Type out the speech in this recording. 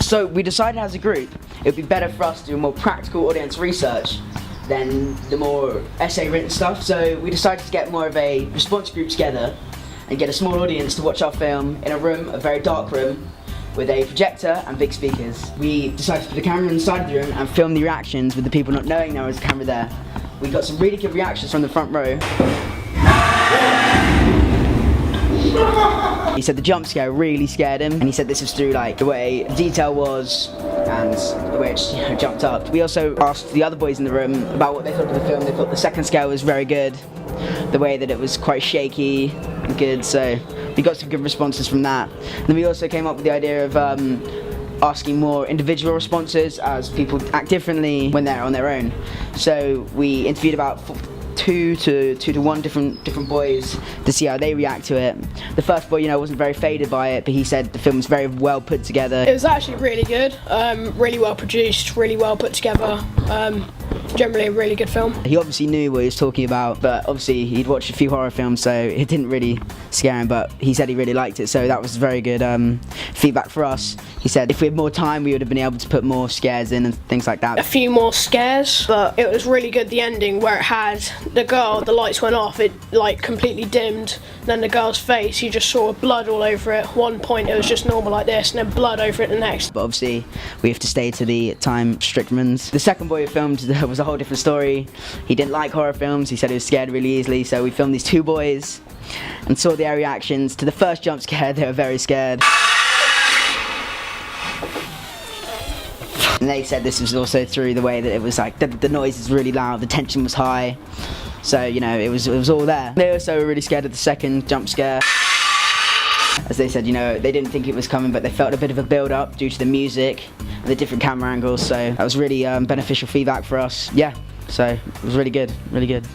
So we decided as a group it would be better for us to do more practical audience research than the more essay written stuff. So we decided to get more of a response group together and get a small audience to watch our film in a room, a very dark room, with a projector and big speakers. We decided to put the camera inside of the room and film the reactions with the people not knowing there was a camera there. We got some really good reactions from the front row. He said the jump scare really scared him, and he said this was through like the way the detail was and the way it jumped up. We also asked the other boys in the room about what they thought of the film. They thought the second scare was very good, the way that it was quite shaky and good, so we got some good responses from that. And then we also came up with the idea of asking more individual responses, as people act differently when they're on their own. So we interviewed about two to one different boys to see how they react to it. The first boy, wasn't very faded by it, but he said the film was very well put together. It was actually really good, really well produced, really well put together. Generally a really good film. He obviously knew what he was talking about, but obviously he'd watched a few horror films, so it didn't really scare him, but he said he really liked it, so that was very good feedback for us. He said if we had more time we would have been able to put more scares in and things like that. A few more scares, but it was really good, the ending where it had the girl, the lights went off, it like completely dimmed, and then the girl's face, you just saw blood all over it. One point it was just normal like this, and then blood over it the next. But obviously we have to stay to the time restrictions. The second boy who filmed was a whole different story. He didn't like horror films, he said he was scared really easily, so we filmed these two boys and saw their reactions to the first jump scare. They were very scared. And they said this was also through the way that it was like the noise is really loud, the tension was high, so it was all there. They also were really scared of the second jump scare. As they said, they didn't think it was coming, but they felt a bit of a build-up due to the music and the different camera angles, so that was really beneficial feedback for us. Yeah, so it was really good, really good.